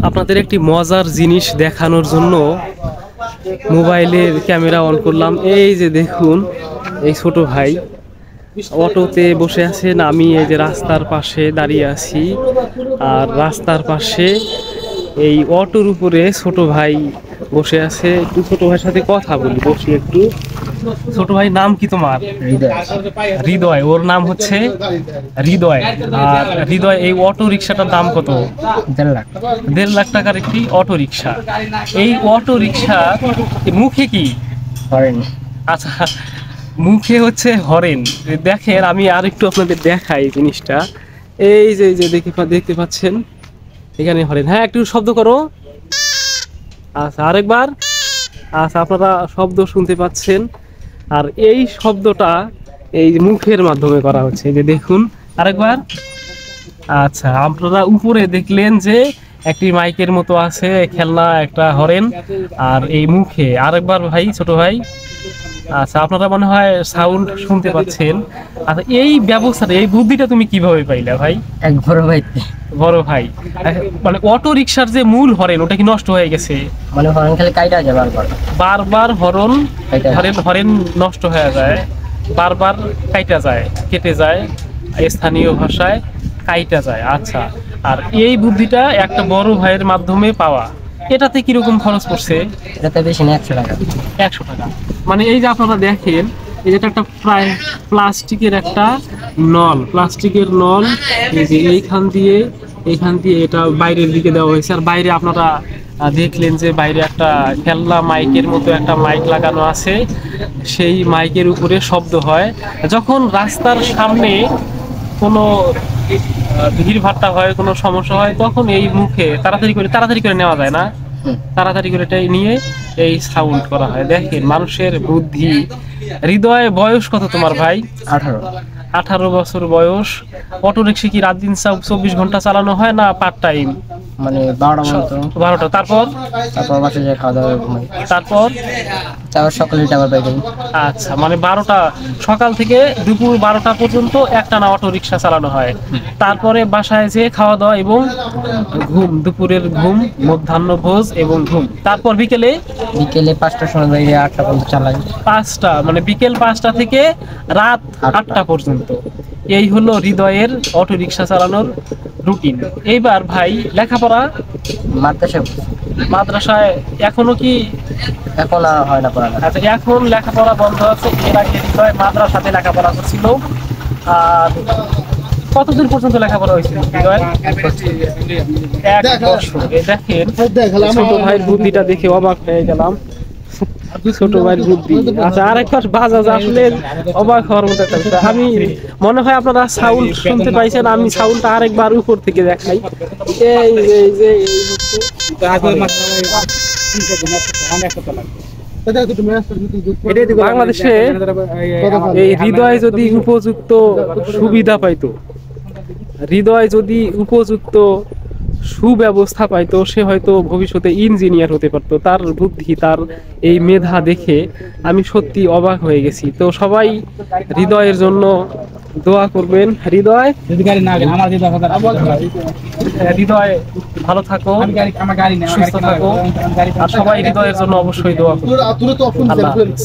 আপনাদের একটি মজার জিনিস দেখানোর জন্য মোবাইলের ক্যামেরা অন করলাম। এই যে দেখুন, এই ছোট ভাই অটোতে বসে আছেন, আমি এই যে রাস্তার পাশে দাঁড়িয়ে আছি। আর রাস্তার পাশে এই অটোর উপরে ছোট ভাই বসে আছে। একটু ছোট ভাইয়ের সাথে কথা বলি, বসি একটু। ছোট ভাই নাম কি তোমার? হৃদয়। ওর নাম হচ্ছে হৃদয়। আর হৃদয়, এই অটো রিক্সাটার দাম কত? 1.5 লাখ। 1.5 লাখ টাকার একটি অটো রিক্সা। এই অটো রিক্সা মুখে কি? হরেন। আচ্ছা, মুখে হচ্ছে হরেন। দেখেন, আমি আর একটু আপনাদের দেখাই জিনিসটা। এই যে দেখতে পাচ্ছেন এখানে হরেন। হ্যাঁ, একটু শব্দ করো। আচ্ছা, আরেকবার। আচ্ছা, আপনারা শব্দ শুনতে পাচ্ছেন। আর এই শব্দটা এই মুখের মাধ্যমে করা হচ্ছে। এই যে দেখুন, আরেকবার। আচ্ছা, আপনারা উপরে দেখলেন যে একটি মাইকের মতো আছে, খেলনা একটা হরেন, আর এই মুখে আরেকবার ভাই, ছোট ভাই। আচ্ছা, আপনারা মনে হয় সাউন্ড শুনতে পাচ্ছেন। আচ্ছা, এই ব্যবস্থাটা, এই বুদ্ধিটা তুমি কিভাবে পাইলা ভাই? এক বড় ভাই। বড় ভাই, মানে অটো রিক্সার যে মূল হরেন ওটা কি নষ্ট হয়ে গেছে? মানে হরেন খালি কাইটা যায় বারবার। বারবার হরেন নষ্ট হয়ে যায়, বারবার কাইটা যায়, কেটে যায়, স্থানীয় ভাষায় কাইটা যায়। আচ্ছা, আর এই বুদ্ধিটা একটা বড় ভাইয়ের মাধ্যমে পাওয়া। এটাতে কিরকম খরচ পড়ছে? এটাতে বেশি না, 100 টাকা। 100 টাকা। মানে এই যে আপনারা দেখেন, এই যেটা একটা প্রায় প্লাস্টিকের একটা নল, প্লাস্টিকের নল। এই যে এইখান দিয়ে এটা বাইরের দিকে দেওয়া হয়েছে। আর বাইরে আপনারা দেখলেন যে বাইরে একটা খেলনা মাইকের মতো একটা মাইক লাগানো আছে। সেই মাইকের উপরে শব্দ হয় যখন রাস্তার সামনে কোনো ভিড় ভাট্টা হয়, কোনো সমস্যা হয়, তখন এই মুখে তাড়াতাড়ি করে নেওয়া যায় না, তাড়াতাড়ি করে এটাই নিয়ে এই সাউন্ড করা হয়। দেখেন মানুষের বুদ্ধি। হৃদয়, বয়স কত তোমার ভাই? 18। 18 বছর বয়স। অটো রিক্সা কি রাত দিন 24 ঘন্টা চালানো হয় না পার্ট টাইম? মানে 12টা মতো। 12টা। তারপর বাসে যায়, খাওয়া দাওয়া ঘুমাই। তারপর সকালে আবার বাইরে। আচ্ছা, মানে 12টা, সকাল থেকে দুপুর 12টা পর্যন্ত একটানা অটো রিক্সা চালানো হয়। তারপরে বাসায় যেয়ে খাওয়া দাওয়া এবং ঘুম, দুপুরের ঘুম, মধ্যাহ্ন ভোজ এবং ঘুম। তারপর বিকেলে 5টার সময় বাইরে, 8টা পর্যন্ত চালাই। 5টা, মানে বিকেল 5টা থেকে রাত 8টা পর্যন্ত। এই হলো হৃদয়ের অটো রিক্সা চালানোর রুটিন। এইবার ভাই, লেখাপড়া? মাদ্রাসায় এখনো কি? এখন আর হয় না পড়া। আচ্ছা, এখন লেখাপড়া বন্ধ আছে। এর আগে হৃদয় মাদ্রাসাতে লেখাপড়া করছিল। আর কতদূর পর্যন্ত লেখাপড়া হয়েছিল হৃদয়? 1 বছর। দেখেন, ছোট ভাইয়ের বুদ্ধিটা দেখে অবাক হয়ে গেলাম। ছোট ভাইয়ের বুদ্ধি। আচ্ছা, আরেকবার বাজাজ আসলে অবাক হওয়ার মতো একটা বিষয়। আমি মনে হয় আপনারা সাউন্ড শুনতে পাইছেন, আমি সাউন্ডটা আরেকবার উপর থেকে দেখাই। এই যে বাংলাদেশে এই হৃদয় যদি উপযুক্ত সুবিধা পাইতো, হৃদয় যদি উপযুক্ত সুব্যবস্থা পাইতো, সে হয়তো ভবিষ্যতে ইঞ্জিনিয়ার হতে পারতো। তার বুদ্ধি, তার এই মেধা দেখে আমি সত্যি অবাক হয়ে গেছি। তো সবাই হৃদয়ের জন্য দোয়া করবেন। হৃদয়, হৃদয় ভালো থাকো, সুস্থ থাকো। আর সবাই হৃদয়ের জন্য অবশ্যই দোয়া করবেন। আল্লাহ হাফেজ।